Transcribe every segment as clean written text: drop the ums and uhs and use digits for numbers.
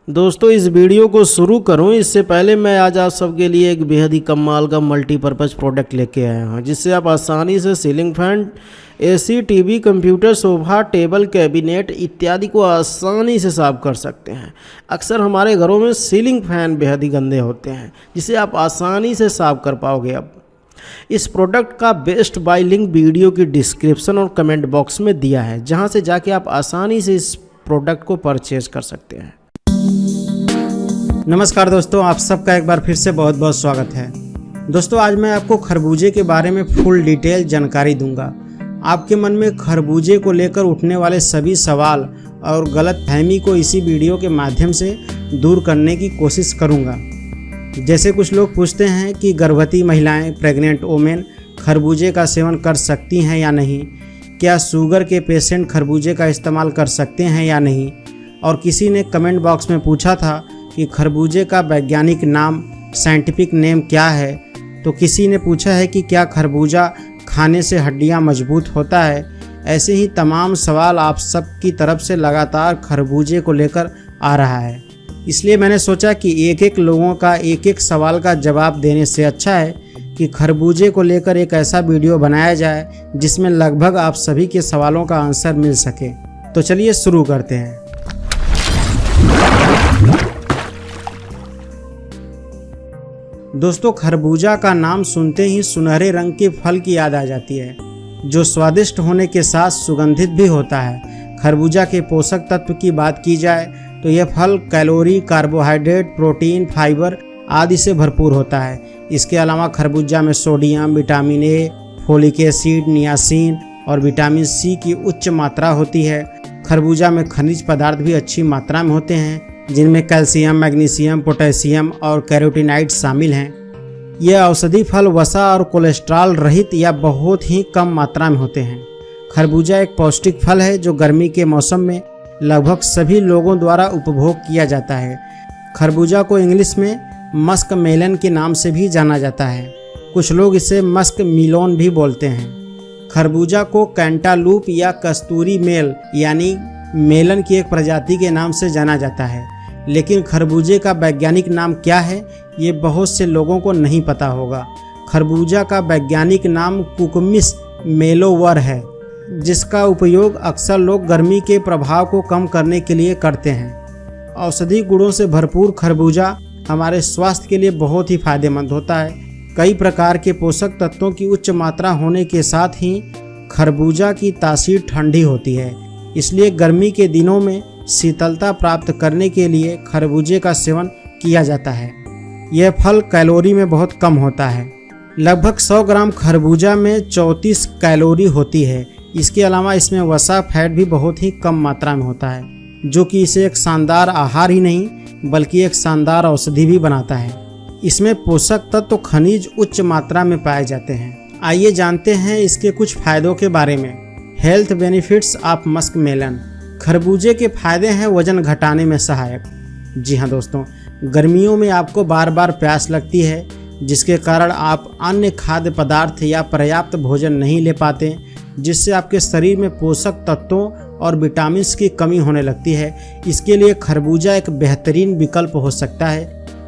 दोस्तों इस वीडियो को शुरू करूं इससे पहले मैं आज आप सबके लिए एक बेहद ही कमाल का मल्टीपर्पज़ प्रोडक्ट लेके आया हूं, जिससे आप आसानी से ceiling fan, AC, TV, computer, sofa, table, cabinet इत्यादि को आसानी से साफ कर सकते हैं। अक्सर हमारे घरों में सीलिंग फैन बेहद ही गंदे होते हैं, जिसे आप आसानी से साफ कर पाओगे। अब इस प्रोडक्ट का बेस्ट बाय लिंक वीडियो की डिस्क्रिप्शन और कमेंट बॉक्स में दिया है, जहां से जाके आप आसानी से इस प्रोडक्ट को परचेज कर सकते हैं। नमस्कार दोस्तों, आप सबका एक बार फिर से बहुत बहुत स्वागत है। दोस्तों आज मैं आपको खरबूजे के बारे में फुल डिटेल जानकारी दूंगा। आपके मन में खरबूजे को लेकर उठने वाले सभी सवाल और गलतफहमी को इसी वीडियो के माध्यम से दूर करने की कोशिश करूंगा। जैसे कुछ लोग पूछते हैं कि गर्भवती महिलाएं, प्रेग्नेंट वोमेन खरबूजे का सेवन कर सकती हैं या नहीं, क्या शुगर के पेशेंट खरबूजे का इस्तेमाल कर सकते हैं या नहीं, और किसी ने कमेंट बॉक्स में पूछा था कि खरबूजे का वैज्ञानिक नाम, साइंटिफिक नेम क्या है। तो किसी ने पूछा है कि क्या खरबूजा खाने से हड्डियां मजबूत होता है। ऐसे ही तमाम सवाल आप सब की तरफ से लगातार खरबूजे को लेकर आ रहा है। इसलिए मैंने सोचा कि एक एक लोगों का एक एक सवाल का जवाब देने से अच्छा है कि खरबूजे को लेकर एक ऐसा वीडियो बनाया जाए जिसमें लगभग आप सभी के सवालों का आंसर मिल सके। तो चलिए शुरू करते हैं। दोस्तों खरबूजा का नाम सुनते ही सुनहरे रंग के फल की याद आ जाती है, जो स्वादिष्ट होने के साथ सुगंधित भी होता है। खरबूजा के पोषक तत्व की बात की जाए तो यह फल कैलोरी, कार्बोहाइड्रेट, प्रोटीन, फाइबर आदि से भरपूर होता है। इसके अलावा खरबूजा में sodium, vitamin A, folic acid, niacin और विटामिन सी की उच्च मात्रा होती है। खरबूजा में खनिज पदार्थ भी अच्छी मात्रा में होते हैं, जिनमें कैल्शियम, मैग्नीशियम, पोटेशियम और कैरोटीनाइड शामिल हैं। यह औषधि फल वसा और कोलेस्ट्रॉल रहित या बहुत ही कम मात्रा में होते हैं। खरबूजा एक पौष्टिक फल है जो गर्मी के मौसम में लगभग सभी लोगों द्वारा उपभोग किया जाता है। खरबूजा को इंग्लिश में मस्क मेलन के नाम से भी जाना जाता है। कुछ लोग इसे मस्क मिलोन भी बोलते हैं। खरबूजा को कैंटालूप या कस्तूरी मेल यानी मेलन की एक प्रजाति के नाम से जाना जाता है, लेकिन खरबूजे का वैज्ञानिक नाम क्या है ये बहुत से लोगों को नहीं पता होगा। खरबूजा का वैज्ञानिक नाम कुकुमिस मेलोवर है, जिसका उपयोग अक्सर लोग गर्मी के प्रभाव को कम करने के लिए करते हैं। औषधि गुणों से भरपूर खरबूजा हमारे स्वास्थ्य के लिए बहुत ही फायदेमंद होता है। कई प्रकार के पोषक तत्वों की उच्च मात्रा होने के साथ ही खरबूजा की तासीर ठंडी होती है, इसलिए गर्मी के दिनों में शीतलता प्राप्त करने के लिए खरबूजे का सेवन किया जाता है। यह फल कैलोरी में बहुत कम होता है। लगभग 100 ग्राम खरबूजा में 34 कैलोरी होती है। इसके अलावा इसमें वसा, फैट भी बहुत ही कम मात्रा में होता है, जो कि इसे एक शानदार आहार ही नहीं बल्कि एक शानदार औषधि भी बनाता है। इसमें पोषक तत्व, खनिज उच्च मात्रा में पाए जाते हैं। आइए जानते हैं इसके कुछ फायदों के बारे में। Health benefits of musk melon. खरबूजे के फायदे हैं वजन घटाने में सहायक। जी हाँ दोस्तों, गर्मियों में आपको बार बार प्यास लगती है, जिसके कारण आप अन्य खाद्य पदार्थ या पर्याप्त भोजन नहीं ले पाते, जिससे आपके शरीर में पोषक तत्वों और विटामिन की कमी होने लगती है। इसके लिए खरबूजा एक बेहतरीन विकल्प हो सकता है,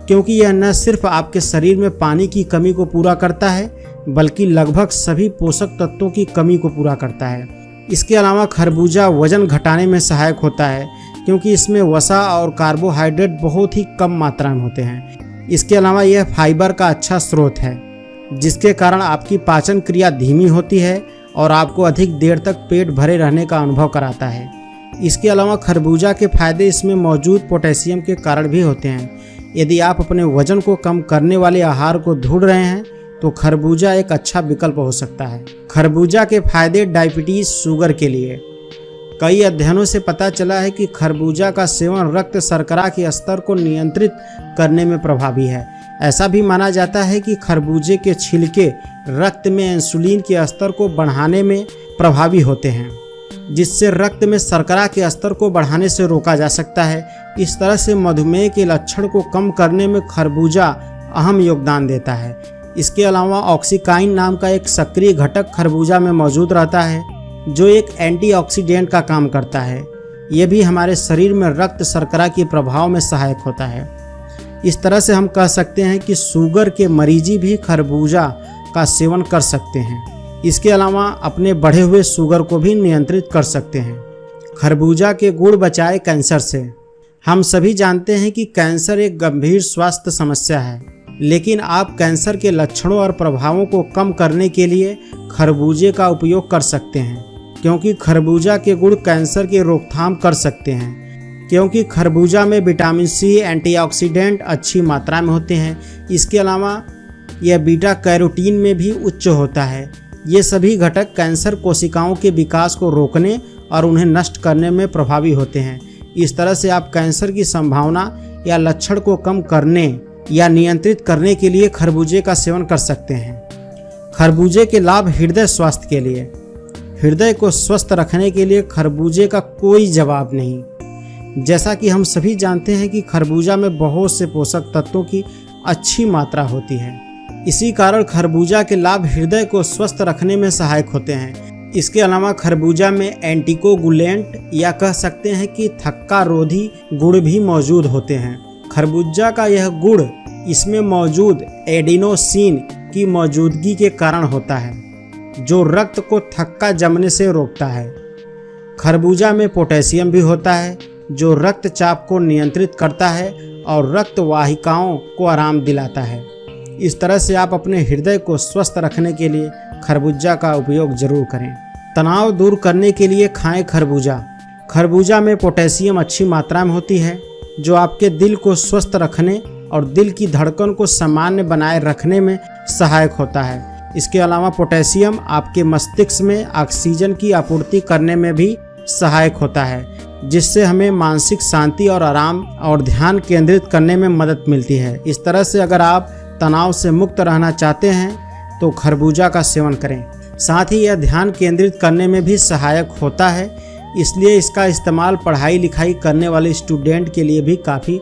क्योंकि यह न सिर्फ आपके शरीर में पानी की कमी को पूरा करता है बल्कि लगभग सभी पोषक तत्वों की कमी को पूरा करता है। इसके अलावा खरबूजा वजन घटाने में सहायक होता है, क्योंकि इसमें वसा और कार्बोहाइड्रेट बहुत ही कम मात्रा में होते हैं। इसके अलावा यह फाइबर का अच्छा स्रोत है, जिसके कारण आपकी पाचन क्रिया धीमी होती है और आपको अधिक देर तक पेट भरे रहने का अनुभव कराता है। इसके अलावा खरबूजा के फायदे इसमें मौजूद पोटेशियम के कारण भी होते हैं। यदि आप अपने वजन को कम करने वाले आहार को ढूंढ रहे हैं तो खरबूजा एक अच्छा विकल्प हो सकता है। खरबूजा के फायदे डायबिटीज, शुगर के लिए। कई अध्ययनों से पता चला है कि खरबूजा का सेवन रक्त शर्करा के स्तर को नियंत्रित करने में प्रभावी है। ऐसा भी माना जाता है कि खरबूजे के छिलके रक्त में इंसुलिन के स्तर को बढ़ाने में प्रभावी होते हैं, जिससे रक्त में शर्करा के स्तर को बढ़ाने से रोका जा सकता है। इस तरह से मधुमेह के लक्षण को कम करने में खरबूजा अहम योगदान देता है। इसके अलावा ऑक्सीकाइन नाम का एक सक्रिय घटक खरबूजा में मौजूद रहता है, जो एक एंटीऑक्सीडेंट का काम करता है। ये भी हमारे शरीर में रक्त शर्करा के प्रभाव में सहायक होता है। इस तरह से हम कह सकते हैं कि शुगर के मरीजी भी खरबूजा का सेवन कर सकते हैं। इसके अलावा अपने बढ़े हुए शुगर को भी नियंत्रित कर सकते हैं। खरबूजा के गुण बचाए कैंसर से। हम सभी जानते हैं कि कैंसर एक गंभीर स्वास्थ्य समस्या है, लेकिन आप कैंसर के लक्षणों और प्रभावों को कम करने के लिए खरबूजे का उपयोग कर सकते हैं, क्योंकि खरबूजा के गुण कैंसर की रोकथाम कर सकते हैं। क्योंकि खरबूजा में विटामिन सी, एंटीऑक्सीडेंट अच्छी मात्रा में होते हैं। इसके अलावा यह बीटा कैरोटीन में भी उच्च होता है। ये सभी घटक कैंसर कोशिकाओं के विकास को रोकने और उन्हें नष्ट करने में प्रभावी होते हैं। इस तरह से आप कैंसर की संभावना या लक्षण को कम करने या नियंत्रित करने के लिए खरबूजे का सेवन कर सकते हैं। खरबूजे के लाभ हृदय स्वास्थ्य के लिए। हृदय को स्वस्थ रखने के लिए खरबूजे का कोई जवाब नहीं। जैसा कि हम सभी जानते हैं कि खरबूजा में बहुत से पोषक तत्वों की अच्छी मात्रा होती है। इसी कारण खरबूजा के लाभ हृदय को स्वस्थ रखने में सहायक होते हैं। इसके अलावा खरबूजा में एंटीकोगुलेंट या कह सकते हैं कि थक्का रोधी गुण भी मौजूद होते हैं। खरबूजा का यह गुण इसमें मौजूद एडिनोसिन की मौजूदगी के कारण होता है, जो रक्त को थक्का जमने से रोकता है। खरबूजा में पोटेशियम भी होता है, जो रक्तचाप को नियंत्रित करता है और रक्त वाहिकाओं को आराम दिलाता है। इस तरह से आप अपने हृदय को स्वस्थ रखने के लिए खरबूजा का उपयोग जरूर करें। तनाव दूर करने के लिए खाएं खरबूजा। खरबूजा में पोटेशियम अच्छी मात्रा में होती है, जो आपके दिल को स्वस्थ रखने और दिल की धड़कन को सामान्य बनाए रखने में सहायक होता है। इसके अलावा पोटेशियम आपके मस्तिष्क में ऑक्सीजन की आपूर्ति करने में भी सहायक होता है, जिससे हमें मानसिक शांति और आराम और ध्यान केंद्रित करने में मदद मिलती है। इस तरह से अगर आप तनाव से मुक्त रहना चाहते हैं तो खरबूजा का सेवन करें। साथ ही यह ध्यान केंद्रित करने में भी सहायक होता है, इसलिए इसका इस्तेमाल पढ़ाई लिखाई करने वाले स्टूडेंट के लिए भी काफ़ी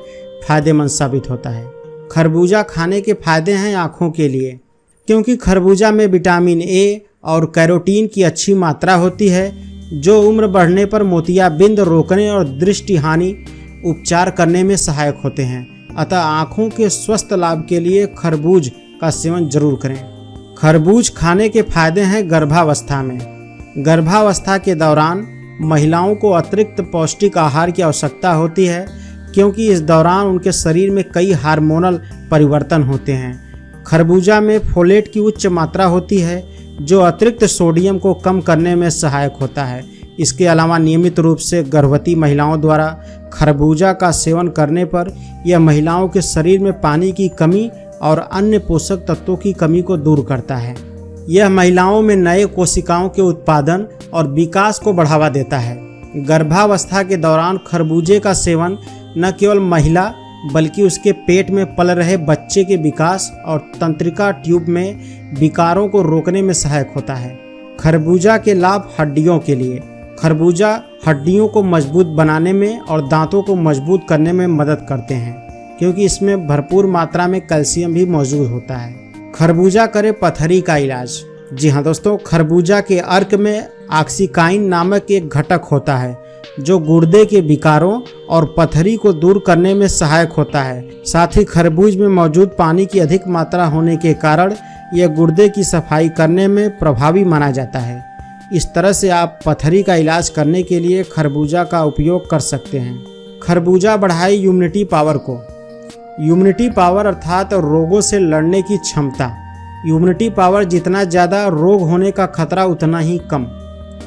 फायदेमंद साबित होता है। खरबूजा खाने के फायदे हैं आँखों के लिए, क्योंकि खरबूजा में विटामिन ए और कैरोटीन की अच्छी मात्रा होती है, जो उम्र बढ़ने पर मोतियाबिंद रोकने और दृष्टि हानि उपचार करने में सहायक होते हैं। अतः आँखों के स्वस्थ लाभ के लिए खरबूज का सेवन जरूर करें। खरबूज खाने के फायदे हैं गर्भावस्था में। गर्भावस्था के दौरान महिलाओं को अतिरिक्त पौष्टिक आहार की आवश्यकता होती है, क्योंकि इस दौरान उनके शरीर में कई हार्मोनल परिवर्तन होते हैं। खरबूजा में फोलेट की उच्च मात्रा होती है, जो अतिरिक्त सोडियम को कम करने में सहायक होता है। इसके अलावा नियमित रूप से गर्भवती महिलाओं द्वारा खरबूजा का सेवन करने पर यह महिलाओं के शरीर में पानी की कमी और अन्य पोषक तत्वों की कमी को दूर करता है। यह महिलाओं में नए कोशिकाओं के उत्पादन और विकास को बढ़ावा देता है। गर्भावस्था के दौरान खरबूजे का सेवन न केवल महिला बल्कि उसके पेट में पल रहे बच्चे के विकास और तंत्रिका ट्यूब में विकारों को रोकने में सहायक होता है। खरबूजा के लाभ हड्डियों के लिए। खरबूजा हड्डियों को मजबूत बनाने में और दांतों को मजबूत करने में मदद करते हैं, क्योंकि इसमें भरपूर मात्रा में कैल्शियम भी मौजूद होता है। खरबूजा करे पथरी का इलाज। जी हाँ दोस्तों, खरबूजा के अर्क में ऑक्सीकाइन नामक एक घटक होता है, जो गुर्दे के विकारों और पथरी को दूर करने में सहायक होता है। साथ ही खरबूज में मौजूद पानी की अधिक मात्रा होने के कारण यह गुर्दे की सफाई करने में प्रभावी माना जाता है। इस तरह से आप पथरी का इलाज करने के लिए खरबूजा का उपयोग कर सकते हैं। खरबूजा बढ़ाए इम्यूनिटी पावर को। इम्यूनिटी पावर अर्थात रोगों से लड़ने की क्षमता। इम्यूनिटी पावर जितना ज़्यादा, रोग होने का खतरा उतना ही कम।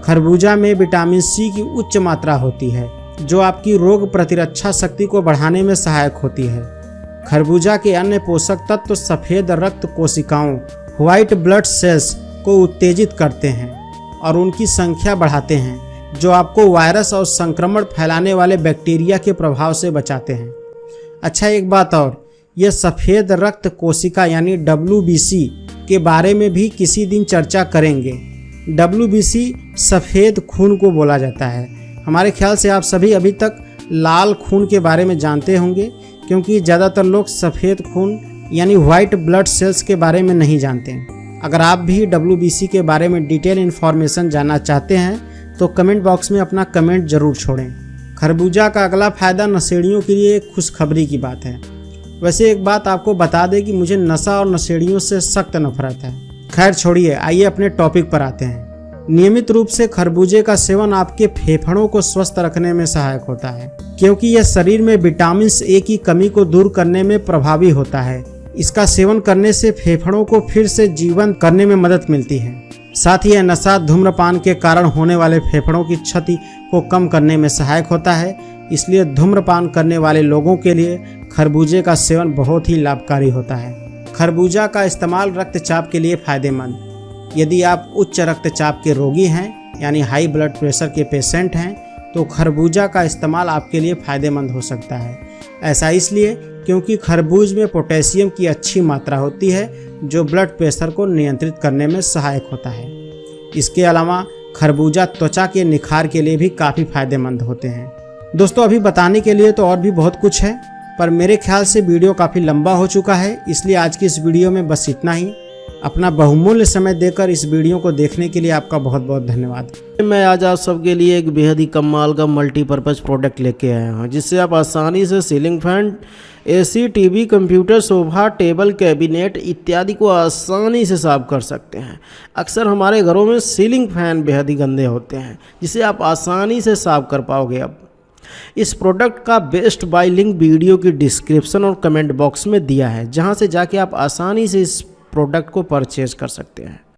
खरबूजा में विटामिन सी की उच्च मात्रा होती है, जो आपकी रोग प्रतिरक्षा शक्ति को बढ़ाने में सहायक होती है। खरबूजा के अन्य पोषक तत्व सफ़ेद रक्त कोशिकाओं व्हाइट ब्लड सेल्स को उत्तेजित करते हैं और उनकी संख्या बढ़ाते हैं, जो आपको वायरस और संक्रमण फैलाने वाले बैक्टीरिया के प्रभाव से बचाते हैं। अच्छा, एक बात और, यह सफ़ेद रक्त कोशिका यानी WBC के बारे में भी किसी दिन चर्चा करेंगे। WBC सफ़ेद खून को बोला जाता है। हमारे ख्याल से आप सभी अभी तक लाल खून के बारे में जानते होंगे, क्योंकि ज़्यादातर लोग सफ़ेद खून यानी वाइट ब्लड सेल्स के बारे में नहीं जानते हैं। अगर आप भी WBC के बारे में डिटेल इन्फॉर्मेशन जानना चाहते हैं तो कमेंट बॉक्स में अपना कमेंट ज़रूर छोड़ें। खरबूजा का अगला फ़ायदा नशेड़ियों के लिए एक खुशखबरी की बात है। वैसे एक बात आपको बता दें कि मुझे नशा और नशेड़ियों से सख्त नफरत है। खैर छोड़िए, आइए अपने टॉपिक पर आते हैं। नियमित रूप से खरबूजे का सेवन आपके फेफड़ों को स्वस्थ रखने में सहायक होता है, क्योंकि यह शरीर में विटामिन ए की कमी को दूर करने में प्रभावी होता है। इसका सेवन करने से फेफड़ों को फिर से जीवंत करने में मदद मिलती है। साथ ही यह नशा धूम्रपान के कारण होने वाले फेफड़ों की क्षति को कम करने में सहायक होता है। इसलिए धूम्रपान करने वाले लोगों के लिए खरबूजे का सेवन बहुत ही लाभकारी होता है। खरबूजा का इस्तेमाल रक्तचाप के लिए फ़ायदेमंद। यदि आप उच्च रक्तचाप के रोगी हैं यानी हाई ब्लड प्रेशर के पेशेंट हैं तो खरबूजा का इस्तेमाल आपके लिए फ़ायदेमंद हो सकता है। ऐसा इसलिए क्योंकि खरबूज में पोटेशियम की अच्छी मात्रा होती है जो ब्लड प्रेशर को नियंत्रित करने में सहायक होता है। इसके अलावा खरबूजा त्वचा के निखार के लिए भी काफ़ी फ़ायदेमंद होते हैं। दोस्तों, अभी बताने के लिए तो और भी बहुत कुछ है, पर मेरे ख्याल से वीडियो काफ़ी लंबा हो चुका है, इसलिए आज की इस वीडियो में बस इतना ही। अपना बहुमूल्य समय देकर इस वीडियो को देखने के लिए आपका बहुत बहुत धन्यवाद। मैं आज आप सबके लिए एक बेहद ही कमाल का मल्टीपर्पज़ प्रोडक्ट लेके आया हूँ, जिससे आप आसानी से ceiling fan, AC, TV, computer, sofa, table, cabinet इत्यादि को आसानी से साफ कर सकते हैं। अक्सर हमारे घरों में सीलिंग फैन बेहद ही गंदे होते हैं, जिसे आप आसानी से साफ कर पाओगे। अब इस प्रोडक्ट का बेस्ट बाय लिंक वीडियो की डिस्क्रिप्शन और कमेंट बॉक्स में दिया है, जहां से जाके आप आसानी से इस प्रोडक्ट को परचेज कर सकते हैं।